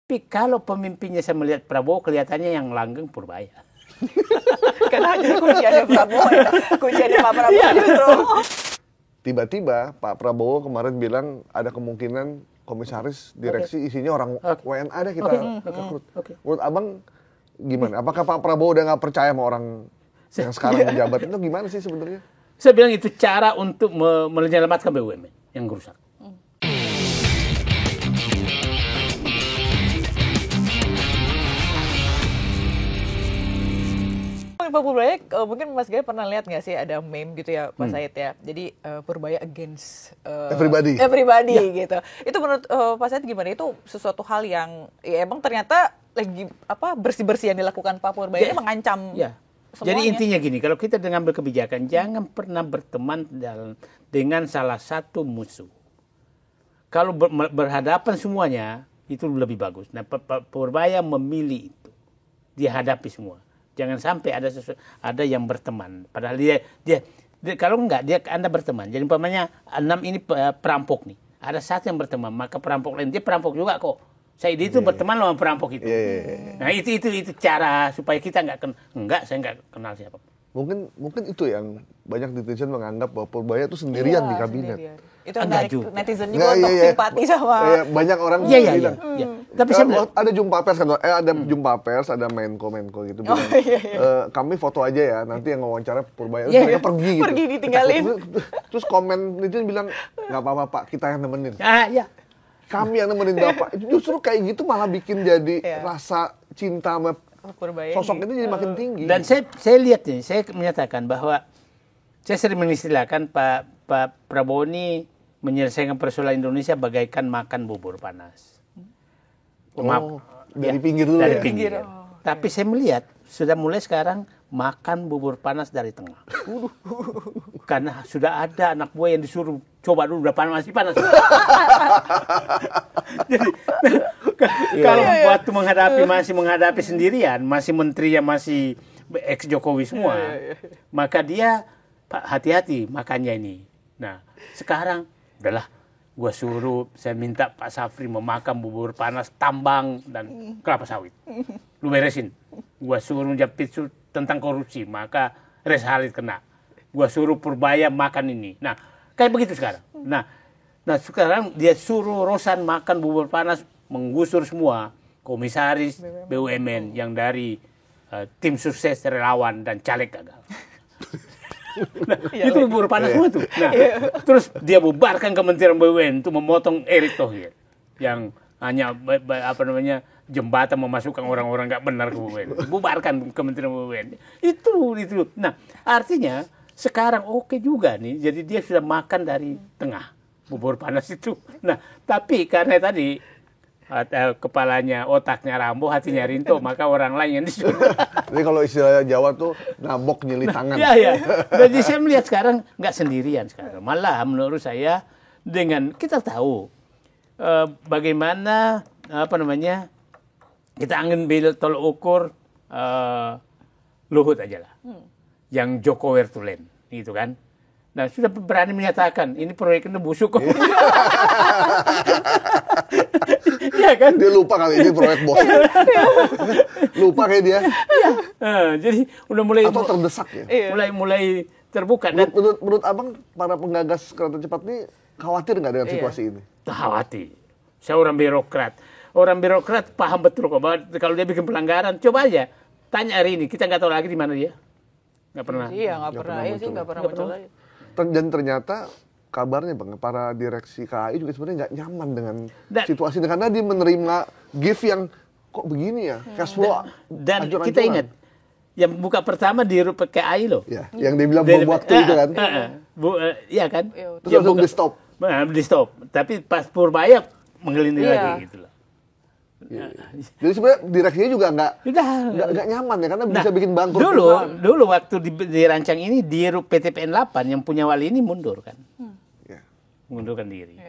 Tapi kalau pemimpinnya saya melihat Prabowo, kelihatannya yang langgeng Purbaya. Karena hanya kunciannya Prabowo ya. Kunciannya Pak Prabowo justru. Tiba-tiba Pak Prabowo kemarin bilang ada kemungkinan komisaris direksi isinya orang WNA deh kita rekrut. Menurut abang gimana? Apakah Pak Prabowo udah nggak percaya sama orang yang sekarang menjabat itu gimana sih sebenarnya? Saya bilang itu cara untuk menyelamatkan BUMN yang rusak. Pak Purbaya, mungkin Mas Gaya pernah lihat nggak sih ada meme gitu ya Pak Said ya. Jadi Purbaya against everybody gitu. Itu menurut Pak Said gimana? Itu sesuatu hal yang ya emang ternyata lagi bersih-bersih yang dilakukan Pak Purbaya ini mengancam semuanya. Jadi intinya gini, kalau kita mengambil kebijakan jangan pernah berteman dengan salah satu musuh. Kalau berhadapan semuanya itu lebih bagus. Nah, Pak Purbaya memilih itu. Dia hadapi semua. Jangan sampai ada yang berteman. Padahal dia kalau enggak Anda berteman. Jadi umpamanya 6 ini perampok nih. Ada satu yang berteman, maka perampok lain dia perampok juga kok. Saya itu berteman sama perampok itu. Nah, itu cara supaya kita saya enggak kenal siapa. Mungkin itu yang banyak netizen menganggap bahwa Purbaya itu sendirian di kabinet. Itu menarik netizen juga untuk simpati sama. Banyak orang bilang. Tapi ada jumpa pers kan, ada jumpa pers, ada Menko gitu bilang. Kami foto aja ya, nanti yang wawancara Purbaya mereka pergi gitu. Pergi ditinggalin. Terus komen netizen bilang, nggak apa-apa Pak, kita yang nemenin. Kami yang nemenin Bapak. Justru kayak gitu malah bikin jadi rasa cinta sama Purbaya sosok itu jadi makin tinggi. Dan saya lihat nih, saya menyatakan bahwa saya sering mengistilahkan Pak Prabowo ini menyelesaikan persoalan Indonesia bagaikan makan bubur panas. Dari pinggir dulu dari pinggir. Tapi saya melihat sudah mulai sekarang makan bubur panas dari tengah. Karena sudah ada anak buah yang disuruh coba dulu udah masih panas. Jadi kalau waktu masih menghadapi sendirian, masih menteri yang masih ex Jokowi semua, maka dia hati-hati makannya ini. Nah, sekarang udahlah, saya minta Pak Safri memakan bubur panas tambang dan kelapa sawit. Lu beresin. Gua suruh japit tentang korupsi, maka Res Halid kena. Gua suruh Purbaya makan ini. Nah, kayak begitu sekarang. Nah sekarang dia suruh Rosan makan bubur panas, menggusur semua komisaris BUMN yang dari tim sukses relawan dan caleg gagal. Itu bubur panas semua tuh. Nah, terus dia bubarkan Kementerian BUMN untuk memotong Erick Thohir yang hanya jembatan memasukkan orang-orang nggak benar ke BUMN. Bubarkan Kementerian BUMN. Itu. Nah, artinya sekarang oke juga nih. Jadi dia sudah makan dari tengah bubur panas itu. Nah, tapi karena tadi kepalanya, otaknya Rambo, hatinya Rinto, maka orang lain yang disuruh. Jadi kalau istilah Jawa tuh nabok nyili tangan. Iya. Jadi saya melihat sekarang nggak sendirian sekarang. Malah menurut saya kita tahu bagaimana kita ambil tolok ukur Luhut aja lah. Yang Jokowi Tulen, gitu kan. Nah, sudah berani menyatakan ini proyek itu busuk kok. Iya kan? Dia lupa kali ini proyek bos. Lupa kayak dia. Jadi udah mulai atau terdesak ya. Mulai terbuka. Dan menurut abang para penggagas kereta cepat ini khawatir nggak dengan situasi ini? Khawatir. Saya orang birokrat. Orang birokrat paham betul kok bahwa kalau dia bikin pelanggaran, coba aja tanya hari ini. Kita nggak tahu lagi di mana dia. Nggak pernah. Iya, nggak pernah muncul lagi. Dan ternyata kabarnya Bang, para direksi KAI juga sebenarnya nggak nyaman dengan situasi karena dia menerima gift yang kok begini ya, cash flow. Dan kita ingat, yang buka pertama di KAI loh. Ya, yang dia bilang bom waktu itu kan. Iya kan? Terus langsung di stop. Tapi pas Purbaya menggelinding lagi gitu loh. Jadi sebenarnya direksinya juga nggak nyaman ya karena bisa bikin bangkrut. Dulu waktu dirancang ini di PT PN 8 yang punya wali ini mundur kan, mundurkan diri.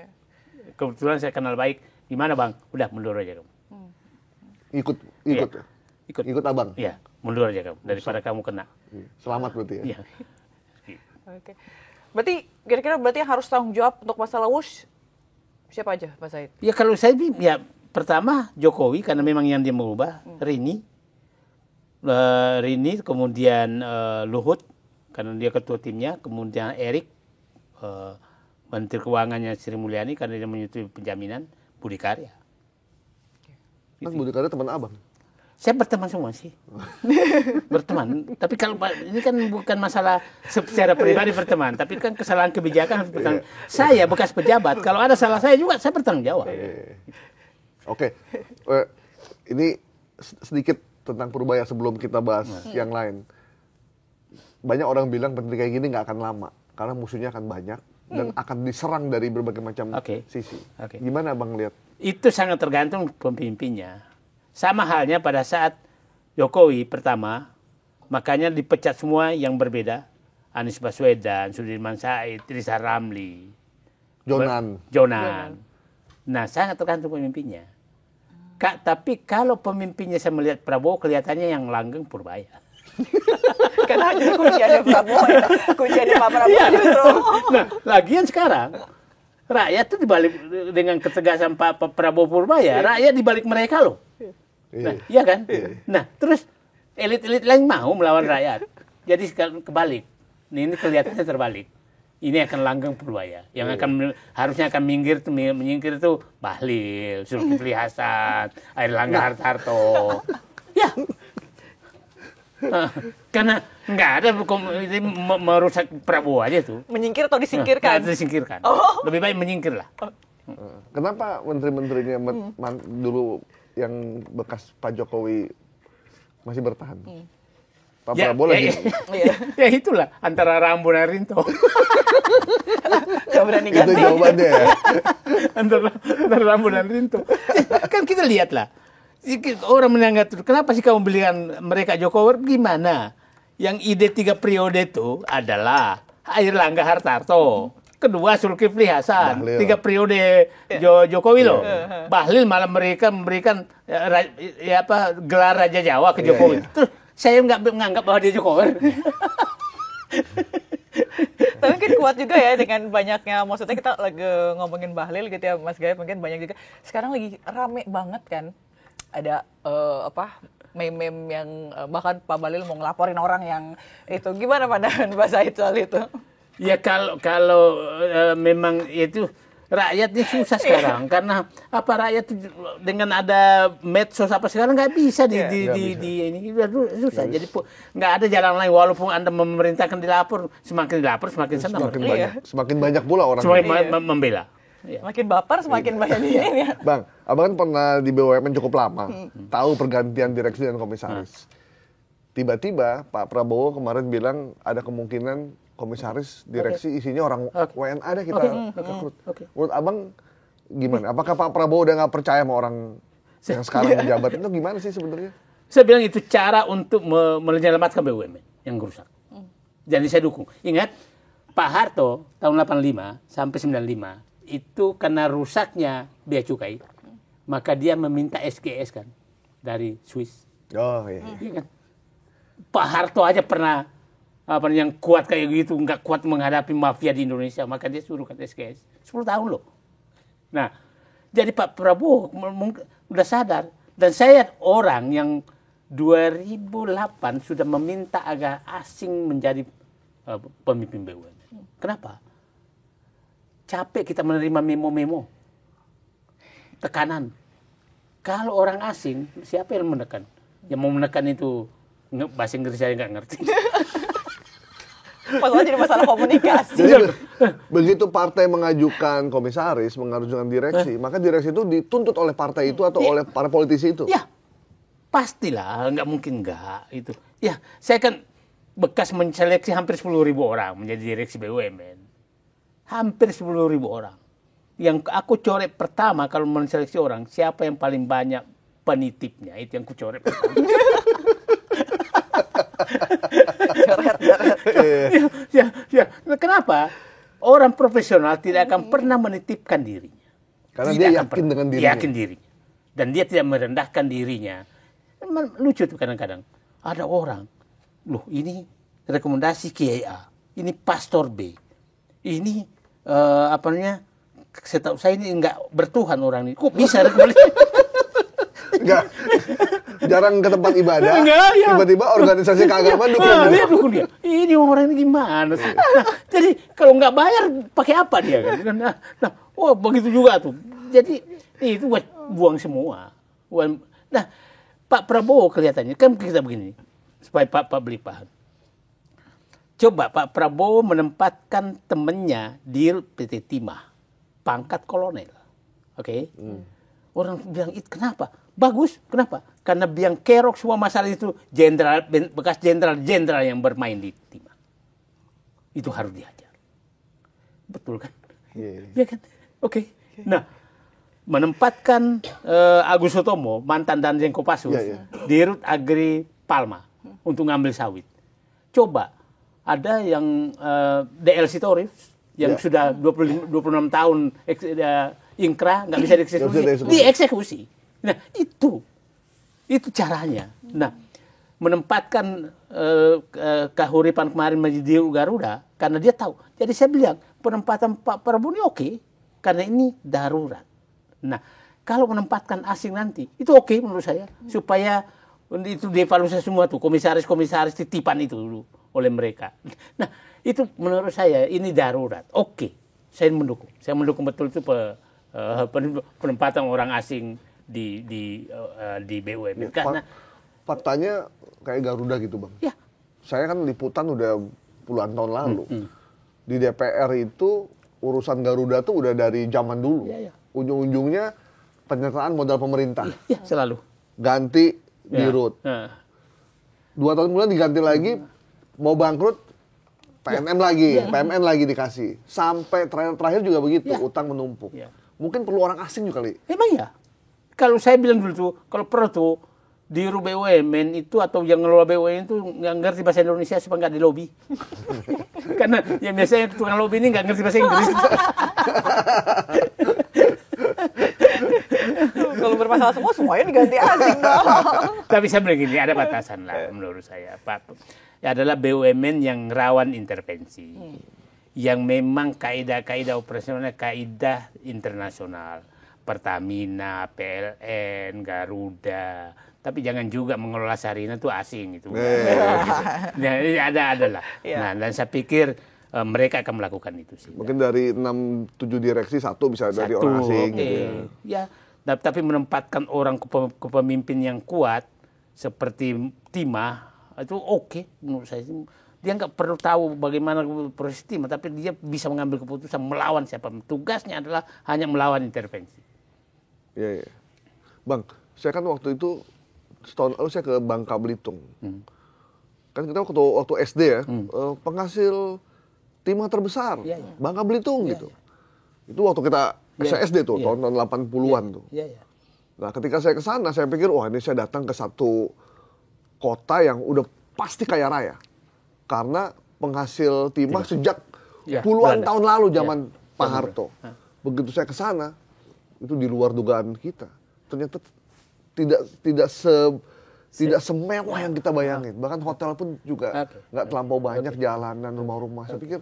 Kebetulan saya kenal baik, gimana Bang? Udah mundur aja kamu. Ikut abang. Iya, mundur aja kamu daripada kamu kena. Selamat berarti ya. Oke. Berarti kira-kira harus tanggung jawab untuk masalah WUSH siapa aja Pak Said? Ya kalau saya pertama Jokowi karena memang yang dia merubah, Rini, kemudian Luhut karena dia ketua timnya, kemudian Erik, Menteri Keuangannya Sri Mulyani karena dia menyetujui penjaminan, Budi Karya. Mas Budi Karya teman abang? Saya berteman semua sih. Berteman. Tapi kalau ini kan bukan masalah secara pribadi berteman, tapi kan kesalahan kebijakan harus bertanggung. Saya bekas pejabat, kalau ada salah saya juga saya bertanggung jawab. Oke. Ini sedikit tentang Purbaya sebelum kita bahas yang lain. Banyak orang bilang menteri kayak gini nggak akan lama karena musuhnya akan banyak dan akan diserang dari berbagai macam sisi. Gimana Bang lihat? Itu sangat tergantung pemimpinnya. Sama halnya pada saat Jokowi pertama, makanya dipecat semua yang berbeda. Anies Baswedan, Sudirman Said, Rizal Ramli, Jonan. Nah, sangat tergantung pemimpinnya. Tapi kalau pemimpinnya saya melihat Prabowo, kelihatannya yang langgeng Purbaya. Karena kunciannya Prabowo ya. Kunciannya Pak Prabowo justru. Nah, lagian sekarang rakyat tuh dibalik dengan ketegasan Pak Prabowo Purbaya, rakyat dibalik mereka loh. Nah, iya kan? Nah, terus elit-elit lain mau melawan rakyat. Jadi kebalik. Ini kelihatannya terbalik. Ini akan langgeng Purbaya. Yang harusnya akan menyingkir tuh Bahlil, Zulkifli Hasan, Airlangga Hartarto. Ya. Karena nggak ada merusak Prabowo aja tuh. Menyingkir atau disingkirkan? Disingkirkan. Lebih baik menyingkir lah. Kenapa menteri-menterinya dulu yang bekas Pak Jokowi masih bertahan? Pak Prabowo lagi. Ya itulah antara Rambo dan Rinto. Gak berani ganti. Itu jawabannya ya. antara Rambo dan Rinto. Kan kita lihatlah. Orang menanggap kenapa sih kamu belikan mereka Jokowi? Gimana? Yang ide 3 periode itu adalah Airlangga Hartarto. Kedua Zulkifli Hasan, Bahlil. 3 periode Jokowi loh. Bahlil malah memberikan gelar Raja Jawa ke Jokowi. Terus saya nggak menganggap bahwa dia Jokowi. Tapi mungkin kuat juga ya dengan banyaknya, maksudnya kita lagi ngomongin Bahlil gitu ya Mas Gaya, mungkin banyak juga. Sekarang lagi rame banget kan. Ada meme-meme yang bahkan Pak Bahlil mau ngelaporin orang yang itu. Gimana pandangan Pak Said soal itu? Ya kalau memang itu rakyatnya susah sekarang karena rakyat dengan ada medsos sekarang nggak bisa ini susah. Jadi nggak ada jalan lain walaupun Anda memerintahkan dilapor semakin senang. Semakin banyak pula orang membela. Ya. Makin baper semakin banyak ini ya. Bang, abang kan pernah di BUMN cukup lama, tahu pergantian direksi dan komisaris. Tiba-tiba Pak Prabowo kemarin bilang ada kemungkinan komisaris direksi isinya orang WNA deh kita rekrut. Menurut abang gimana? Apakah Pak Prabowo udah nggak percaya sama orang yang sekarang menjabat itu gimana sih sebenarnya? Saya bilang itu cara untuk menyelamatkan BUMN yang rusak. Jadi saya dukung. Ingat Pak Harto tahun 85 sampai 95 itu karena rusaknya bea cukai, maka dia meminta SGS kan dari Swiss. Oh iya. Iya kan? Pak Harto aja pernah yang kuat kayak gitu, nggak kuat menghadapi mafia di Indonesia, maka dia suruh ke SGS. 10 tahun loh. Nah, jadi Pak Prabowo udah sadar. Dan saya orang yang 2008 sudah meminta agar asing menjadi pemimpin BUMN. Kenapa? Capek kita menerima memo-memo. Tekanan. Kalau orang asing, siapa yang menekan? Yang mau menekan itu bahasa Inggris saya nggak ngerti. Masalah jadi masalah komunikasi. Jadi begitu partai mengajukan komisaris, mengajukan direksi, maka direksi itu dituntut oleh partai itu atau oleh para politisi itu? Ya, pastilah, nggak mungkin nggak itu. Ya, saya kan bekas menseleksi hampir 10.000 orang menjadi direksi BUMN. Hampir 10.000 orang. Yang aku coret pertama kalau menseleksi orang, siapa yang paling banyak penitipnya, itu yang aku coret pertama. Ya. Kenapa? Orang profesional tidak akan pernah menitipkan dirinya. Karena dia yakin dengan dirinya. Yakin dirinya. Dan dia tidak merendahkan dirinya. Lucu tuh kadang-kadang. Ada orang, loh ini rekomendasi Kiai A, ini Pastor B, ini setahu saya ini nggak bertuhan orang ini. Kok bisa rekomendasi? Enggak. Jarang ke tempat ibadah. Enggak, ya. Tiba-tiba organisasi keagamaan dukung dia dukung dia. Ini orang ini gimana sih? Nah, jadi kalau nggak bayar pakai apa dia kan? Nah, begitu juga tuh. Jadi itu buang semua. Nah, Pak Prabowo kelihatannya kan kita begini supaya Pak beli paham. Coba Pak Prabowo menempatkan temennya di PT Timah, pangkat kolonel. Oke? Orang bilang, kenapa? Bagus, kenapa? Karena biang kerok semua masalah itu bekas jenderal yang bermain di Timah. Itu harus diajar. Betul kan? Iya kan? Oke. Nah, menempatkan Agus Sutomo, mantan Danjen Kopassus, di Rut Agri Palma untuk ngambil sawit. Coba, ada yang DLC Torif, yang sudah 26 tahun ingkrah, nggak bisa dieksekusi. Nah, itu caranya. Nah, menempatkan Kahuripan kemarin menjadi Garuda, karena dia tahu. Jadi saya bilang, penempatan Pak Prabowo ini oke, karena ini darurat. Nah, kalau menempatkan asing nanti, itu oke menurut saya, supaya itu dievaluasi semua tuh, komisaris-komisaris titipan itu dulu oleh mereka. Nah, itu menurut saya, ini darurat. Oke, saya mendukung betul itu penempatan orang asing di BUMN. Karena faktanya kayak Garuda gitu, Bang. Ya. Saya kan liputan udah puluhan tahun lalu. Di DPR itu urusan Garuda tuh udah dari zaman dulu. Ujung-ujungnya penyertaan modal pemerintah. Iya, selalu. Ganti di Rut. 2 tahun kemudian diganti lagi, mau bangkrut, PNM lagi, PMN lagi dikasih. Sampai terakhir juga begitu, utang menumpuk. Mungkin perlu orang asing juga kali. Emang ya? Kalau saya bilang dulu tuh, kalau perlu tuh, di BUMN itu atau yang ngelola BUMN itu nggak ngerti bahasa Indonesia supaya nggak di lobby. Karena yang biasanya tukang lobby ini nggak ngerti bahasa Inggris. Kalau bermasalah semuanya diganti asing dong. Tapi saya bilang gini, ada batasan lah menurut saya. Ya adalah BUMN yang rawan intervensi. Yang memang kaidah-kaidah operasionalnya kaidah internasional. Pertamina, PLN, Garuda. Tapi jangan juga mengelola Sarina itu asing itu. Nah, ada lah. Nah, dan saya pikir mereka akan melakukan itu sih. Mungkin dari 6-7 direksi satu bisa dari orang asing. Gitu. Ya, tapi menempatkan orang kepemimpin yang kuat seperti Timah itu oke menurut saya. Dia nggak perlu tahu bagaimana proses Timah, tapi dia bisa mengambil keputusan melawan siapa. Tugasnya adalah hanya melawan intervensi. Iya. Bang, saya kan waktu itu setahun lalu saya ke Bangka Belitung. Kan kita waktu SD ya, penghasil timah terbesar, Bangka Belitung gitu. Itu waktu kita SD tuh, tahun 80-an tuh. Nah, ketika saya ke sana, saya pikir, wah ini saya datang ke satu kota yang udah pasti kaya raya. Karena penghasil timah sejak puluhan tahun lalu zaman Pak Harto. Begitu saya ke sana, itu di luar dugaan kita. Ternyata tidak semewah yang kita bayangin. Bahkan hotel pun juga nggak terlampau banyak, jalanan, rumah-rumah. Saya pikir,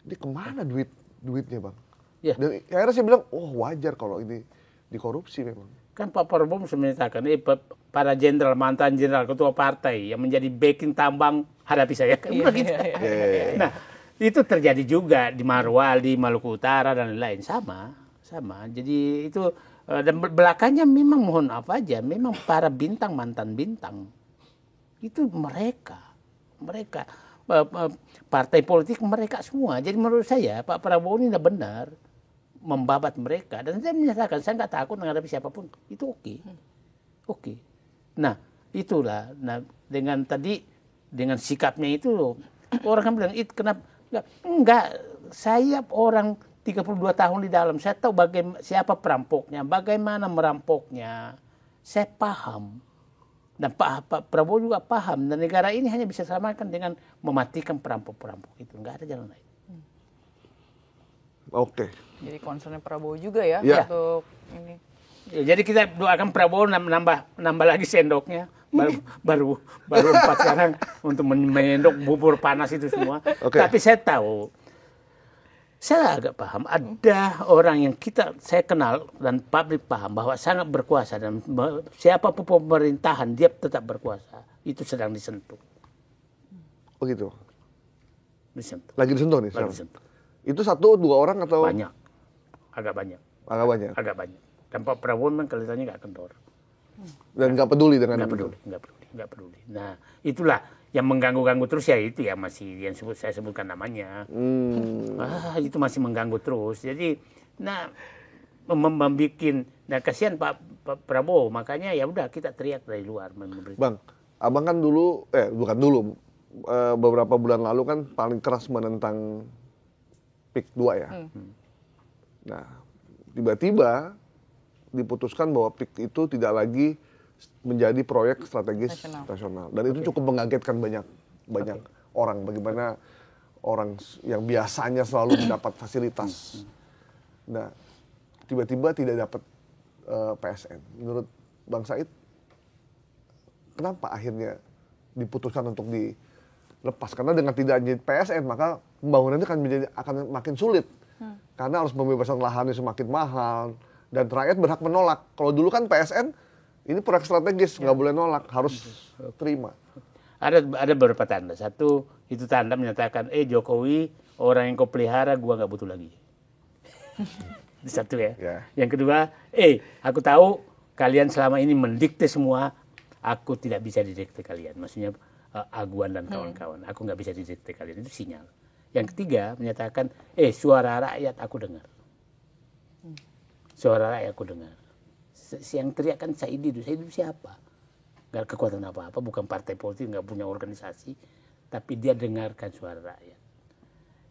ini kemana duitnya, Bang? Dan akhirnya saya bilang, wajar kalau ini dikorupsi memang. Kan Pak Prabowo menyatakan, para jenderal, mantan jenderal, ketua partai yang menjadi backing tambang hadapi saya. Kan begitu. Nah, itu terjadi juga di Marwal, di Maluku Utara, dan lain-lain. Sama. Jadi itu... Dan belakangnya memang mohon maaf aja, memang para bintang, mantan bintang. Itu mereka. Partai politik mereka semua. Jadi menurut saya Pak Prabowo ini sudah benar membabat mereka. Dan saya menyatakan, saya nggak takut menghadapi siapapun. Itu oke. Nah, itulah. Nah, dengan sikapnya itu, orang kan bilang, kenapa? Enggak, saya orang 32 tahun di dalam, saya tahu siapa perampoknya, bagaimana merampoknya, saya paham. Dan Pak Prabowo juga paham, dan negara ini hanya bisa selamatkan dengan mematikan perampok-perampok itu, nggak ada jalan lain. Oke. Jadi concernnya Prabowo juga ya untuk ini. Ya, jadi kita doakan Prabowo nambah lagi sendoknya, baru 4 sekarang untuk menyendok bubur panas itu semua. Tapi saya tahu, Saya agak paham, ada orang yang saya kenal dan publik paham bahwa sangat berkuasa dan siapapun pemerintahan dia tetap berkuasa. Itu sedang disentuh. Oh gitu. Disentuh. Lagi disentuh nih. Lagi disentuh. Itu 1, 2 orang atau? Banyak. Agak banyak. Agak banyak. Agak banyak. Dan Pak Prabowo memang kelihatannya nggak kendor. Dan nggak peduli dengan nggak peduli. Nah, itulah yang mengganggu-ganggu terus ya itu ya masih yang saya sebutkan namanya. Itu masih mengganggu terus. Jadi, kasihan Pak Prabowo, makanya ya udah kita teriak dari luar. Bang, abang kan dulu, bukan dulu, beberapa bulan lalu kan paling keras menentang PIK 2 ya. Nah, tiba-tiba diputuskan bahwa PIK itu tidak lagi menjadi proyek strategis nasional. Dan itu cukup mengagetkan banyak orang. Bagaimana orang yang biasanya selalu mendapat fasilitas. Nah, tiba-tiba tidak dapat PSN. Menurut Bang Said, kenapa akhirnya diputuskan untuk dilepas? Karena dengan tidak jadi PSN, maka pembangunannya akan makin sulit. Karena harus pembebasan lahannya semakin mahal. Dan rakyat berhak menolak. Kalau dulu kan PSN, ini proyek strategis, nggak boleh nolak, harus terima. Ada beberapa tanda. Satu, itu tanda menyatakan, Jokowi, orang yang kau pelihara, gua nggak butuh lagi. Itu satu ya. Yang kedua, aku tahu kalian selama ini mendikte semua, aku tidak bisa didikte kalian. Maksudnya Aguan dan kawan-kawan, aku nggak bisa didikte kalian. Itu sinyal. Yang ketiga, menyatakan, suara rakyat aku dengar. Suara rakyat aku dengar. Yang teriak kan Said Didu siapa? Gak kekuatan apa-apa, bukan partai politik, gak punya organisasi, tapi dia dengarkan suara rakyat.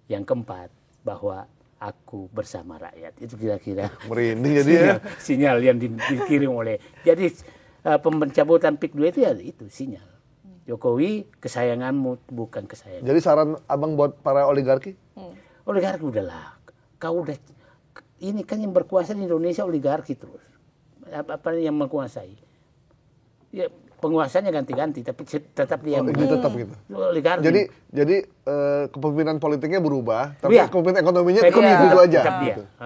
Yang keempat, bahwa aku bersama rakyat. Itu kira-kira merinding jadi ya. Sinyal yang dikirim oleh. Jadi pencabutan PIK 2 itu ya itu sinyal. Jokowi kesayanganmu bukan kesayangan. Jadi saran abang buat para oligarki? Oligarki udahlah. Kau udah ini kan yang berkuasa di Indonesia oligarki terus. Apa yang menguasai? Ya penguasanya ganti-ganti, tapi tetap dia tetap gitu. Oligarki. Jadi kepemimpinan politiknya berubah, tapi kepemimpinan ekonominya itu aja.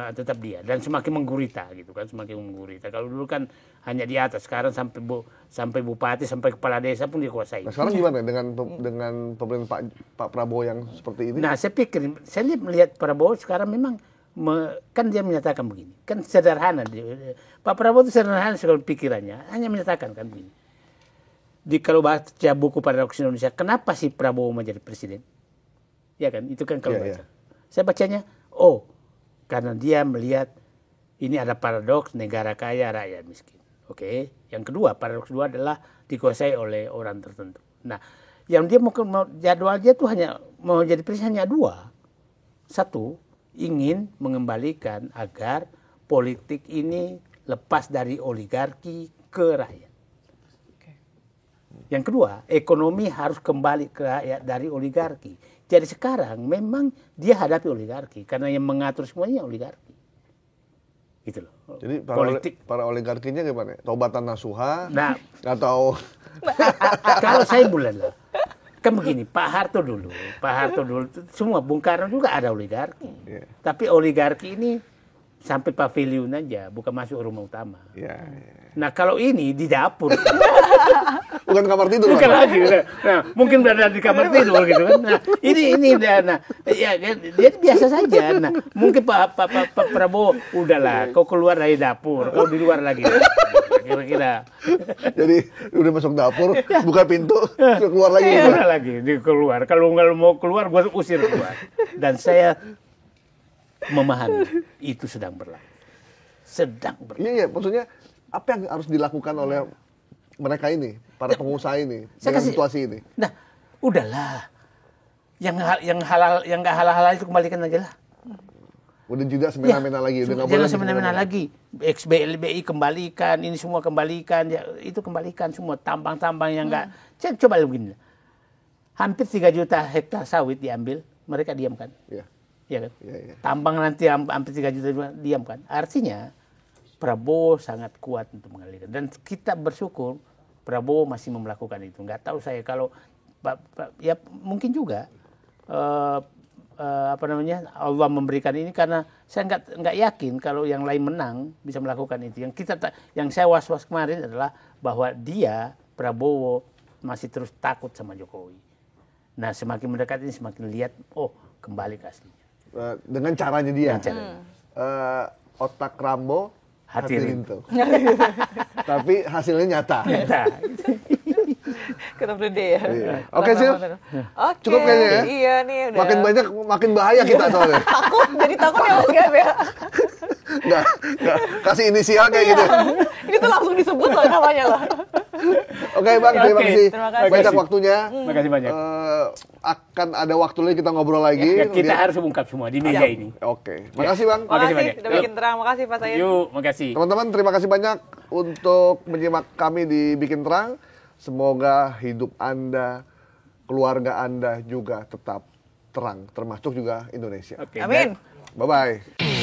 Tetap dia. Dan semakin menggurita gitu kan, semakin menggurita. Kalau dulu kan hanya di atas, sekarang sampai bupati, sampai kepala desa pun dikuasai. Nah, sekarang gimana dengan pemerintahan Pak Prabowo yang seperti ini? Nah, saya melihat Prabowo sekarang memang kan dia menyatakan begini, kan sederhana. Pak Prabowo itu sederhana sekali pikirannya, hanya menyatakan kan begini. Kalau baca buku Paradoks Indonesia, kenapa sih Prabowo menjadi presiden? Ya kan, itu kan kalau baca. Saya bacanya, karena dia melihat ini ada paradoks negara kaya rakyat miskin. Oke. Yang kedua, paradoks kedua adalah dikuasai oleh orang tertentu. Nah, yang dia mau jadwal dia tuh hanya mau jadi presiden hanya 2. Satu, ingin mengembalikan agar politik ini lepas dari oligarki ke rakyat. Yang kedua, ekonomi harus kembali ke rakyat dari oligarki. Jadi sekarang memang dia hadapi oligarki karena yang mengatur semuanya oligarki. Gitu loh. Jadi para oligarkinya gimana? Taubatan nasuha? Nah, atau kalau saya bulan lah. Kan begini, Pak Harto dulu, semua Bung Karno juga ada oligarki. Tapi oligarki ini sampai pavilion aja, bukan masuk rumah utama. Nah kalau ini di dapur. Bukan kamar tidur. Bukan lagi. Nah, mungkin berada di kamar tidur gitu kan. Nah, ini dia biasa saja. Nah, mungkin Pak Prabowo udahlah, kau keluar dari dapur, kau di luar lagi. Kira-kira. Jadi udah masuk dapur, buka pintu, keluar lagi. Keluar lagi, keluar. Kalau nggak mau keluar, gue usir keluar. Dan saya memahami itu sedang berlaku. Iya, maksudnya apa yang harus dilakukan oleh mereka ini, para pengusaha ini, dengan situasi ini? Nah, udahlah. Yang nggak halal itu kembalikan aja lah. Udah tidak semena-mena lagi, udah nggak boleh semena-mena lagi. XBLBI kembalikan, ini semua kembalikan, ya, itu kembalikan semua tambang-tambang yang nggak. Saya coba begini, hampir 3 juta hektar sawit diambil, mereka diamkan. Ya kan? Tambang nanti hampir 3 juta diamkan. Artinya Prabowo sangat kuat untuk mengalirkan. Dan kita bersyukur Prabowo masih melakukan itu. Nggak tahu saya kalau ya mungkin juga Allah memberikan ini karena saya nggak yakin kalau yang lain menang bisa melakukan itu. Yang saya was-was kemarin adalah bahwa Prabowo masih terus takut sama Jokowi. Nah, semakin mendekat ini semakin lihat kembali ke aslinya. Dengan caranya dia. Otak Rambo, hati Rinto. Tapi hasilnya nyata. Ketemu deh ya. Iya. Oke, Sil. Cukup kayaknya ya. Iya nih udah. Makin banyak makin bahaya kita soalnya. Jadi takut ya Mas Gap ya. Nggak, kasih inisial kayak gitu. Ini tuh langsung disebut loh namanya loh. Oke Bang, terima kasih. Banyak waktunya. Makasih banyak. Akan ada waktu lagi kita ngobrol lagi. Ya, kita harus ungkap semua di meja ini. Oke. Makasih Bang. Makasih banyak. Udah bikin terang. Makasih Pak Said. Yuk, makasih. Teman-teman, terima kasih banyak untuk menyimak kami di Bikin Terang. Semoga hidup Anda, keluarga Anda juga tetap terang, termasuk juga Indonesia. Amin. Bye-bye.